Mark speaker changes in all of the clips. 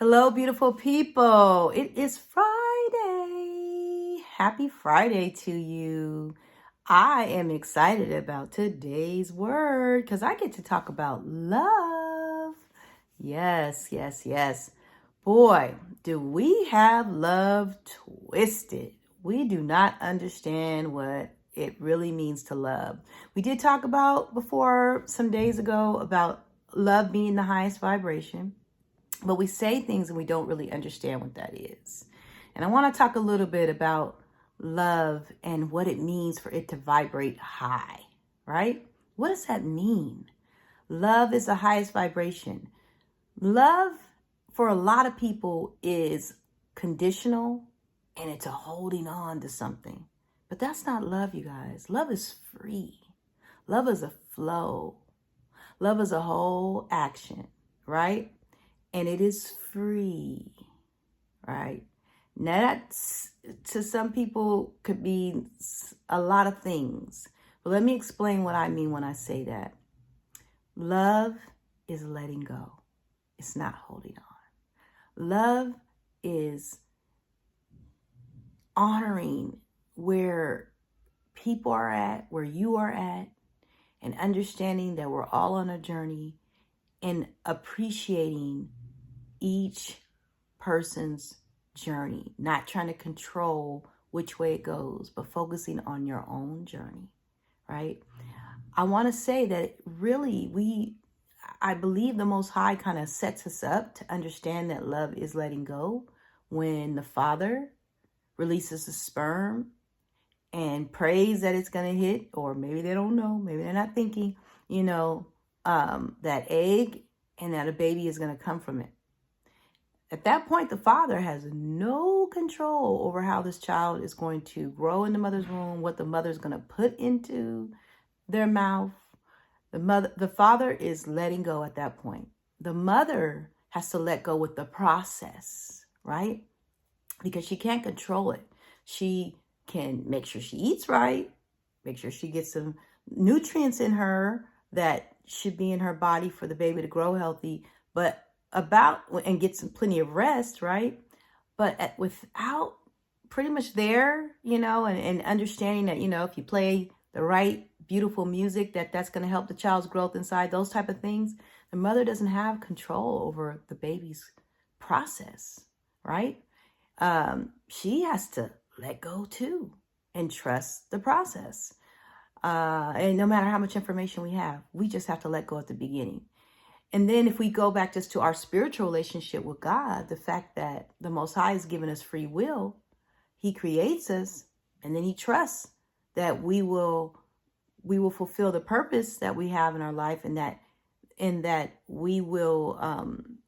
Speaker 1: Hello, beautiful people. It is Friday. Happy Friday to you. I am excited about today's word because I get to talk about love. Yes, yes, yes. Boy, do we have love twisted. We do not understand what it really means to love. We did talk about before some days ago about love being the highest vibration. But we say things and we don't really understand what that is. And I want to talk a little bit about love and what it means for it to vibrate high, right? What does that mean? Love is the highest vibration. Love for a lot of people is conditional and it's a holding on to something. But that's not love, you guys. Love is free. Love is a flow. Love is a whole action, right? And it is free, right? Now that's, to some people, could be a lot of things. But let me explain what I mean when I say that. Love is letting go. It's not holding on. Love is honoring where people are at, where you are at, and understanding that we're all on a journey and appreciating each person's journey, not trying to control which way it goes, but focusing on your own journey, right? I want to say that really I believe the Most High kind of sets us up to understand that love is letting go when the Father releases the sperm and prays that it's going to hit, or maybe they don't know, maybe they're not thinking, that egg and that a baby is going to come from it. At that point, the father has no control over how this child is going to grow in the mother's womb, what the mother's going to put into their mouth. The father is letting go at that point. The mother has to let go with the process, right? Because she can't control it. She can make sure she eats right, make sure she gets some nutrients in her that should be in her body for the baby to grow healthy, and get some plenty of rest, right? But without pretty much there, and understanding that, if you play the right, beautiful music, that's going to help the child's growth inside, those type of things, the mother doesn't have control over the baby's process, right? She has to let go too and trust the process. And no matter how much information we have, we just have to let go at the beginning. And then if we go back just to our spiritual relationship with God, the fact that the Most High has given us free will, He creates us, and then He trusts that we will fulfill the purpose that we have in our life, and that we will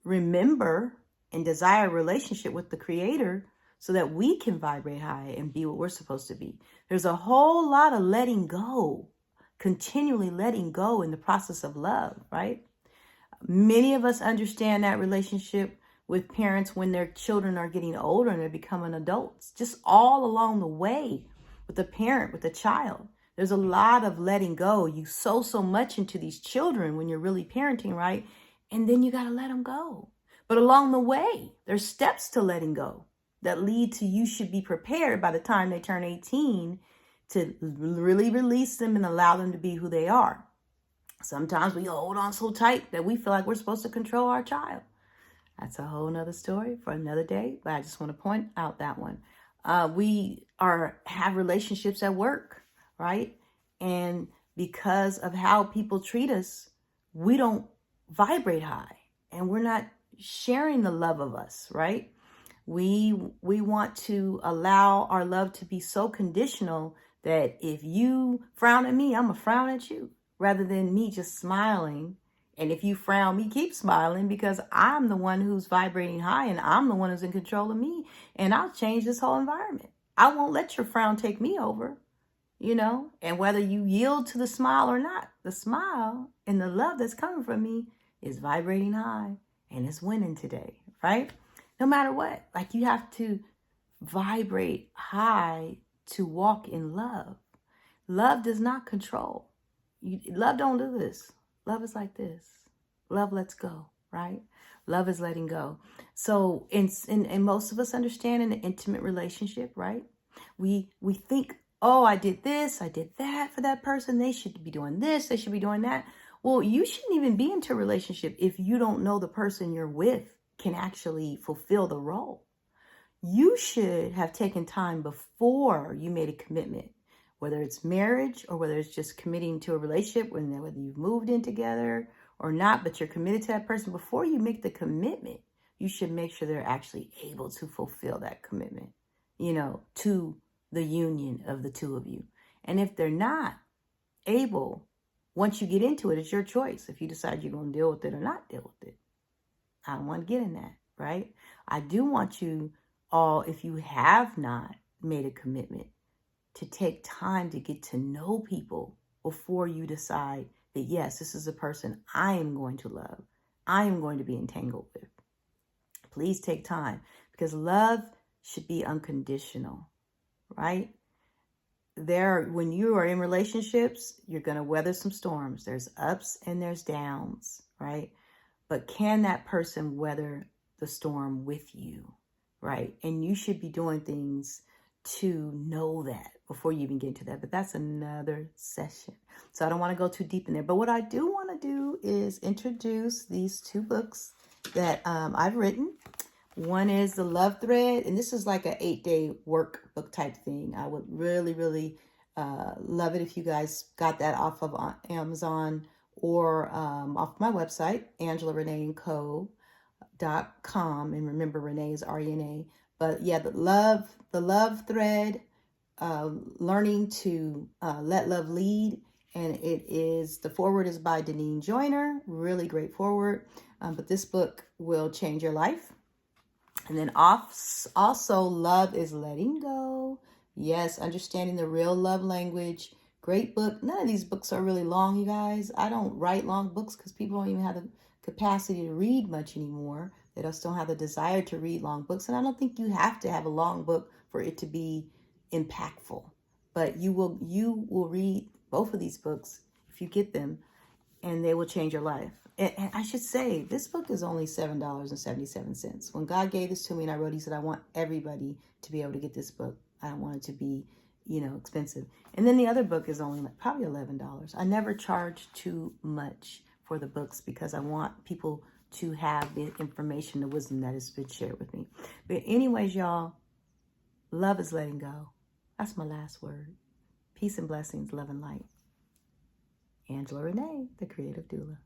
Speaker 1: remember and desire a relationship with the Creator so that we can vibrate high and be what we're supposed to be. There's a whole lot of letting go, continually letting go in the process of love, right? Many of us understand that relationship with parents when their children are getting older and they're becoming adults. Just all along the way with the parent, with the child. There's a lot of letting go. You sow so much into these children when you're really parenting, right? And then you got to let them go. But along the way, there's steps to letting go that lead to you should be prepared by the time they turn 18 to really release them and allow them to be who they are. Sometimes we hold on so tight that we feel like we're supposed to control our child. That's a whole nother story for another day, but I just want to point out that one. We have relationships at work, right? And because of how people treat us, we don't vibrate high and we're not sharing the love of us, right? We want to allow our love to be so conditional that if you frown at me, I'm going to frown at you, rather than me just smiling. And if you frown, me keep smiling because I'm the one who's vibrating high and I'm the one who's in control of me. And I'll change this whole environment. I won't let your frown take me over, and whether you yield to the smile or not, the smile and the love that's coming from me is vibrating high and it's winning today, right? No matter what, like you have to vibrate high to walk in love. Love does not control. Love don't do this. Love is like this. Love lets go. right? Love is letting go. So, and most of us understand in an intimate relationship, right? We think, oh, I did this, I did that for that person. They should be doing this, they should be doing that. Well, you shouldn't even be into a relationship if you don't know the person you're with can actually fulfill the role. You should have taken time before you made a commitment, whether it's marriage or whether it's just committing to a relationship, whether you've moved in together or not, but you're committed to that person. Before you make the commitment, you should make sure they're actually able to fulfill that commitment, to the union of the two of you. And if they're not able, once you get into it, it's your choice. If you decide you're going to deal with it or not deal with it. I don't want to get in that, right? I do want you all, if you have not made a commitment, to take time to get to know people before you decide that, yes, this is a person I am going to love, I am going to be entangled with. Please take time, because love should be unconditional, right? When you are in relationships, you're going to weather some storms. There's ups and there's downs, right? But can that person weather the storm with you, right? And you should be doing things to know that before you even get into that. But that's another session. So I don't want to go too deep in there. But what I do want to do is introduce these two books that I've written. One is The Love Thread, and this is like an 8-day workbook type thing. I would really, really love it if you guys got that off of Amazon or off my website, AngelaReneandCo.com. And remember, Renee is RENA. But yeah, the love thread, learning to let love lead. And the foreword is by Deneen Joyner. Really great foreword. But this book will change your life. And then also, Love is Letting Go. Yes, understanding the real love language. Great book. None of these books are really long, you guys. I don't write long books because people don't even have the capacity to read much anymore. They just don't have the desire to read long books. And I don't think you have to have a long book for it to be impactful. But you will read both of these books if you get them, and they will change your life. And I should say, this book is only $7.77. When God gave this to me and I wrote, he said, I want everybody to be able to get this book. I don't want it to be, expensive. And then the other book is only probably $11. I never charge too much for the books because I want people to have the information, the wisdom that has been shared with me. But anyways, y'all, love is letting go. That's my last word. Peace and blessings, love and light. Angela Renee, the Creative Doula.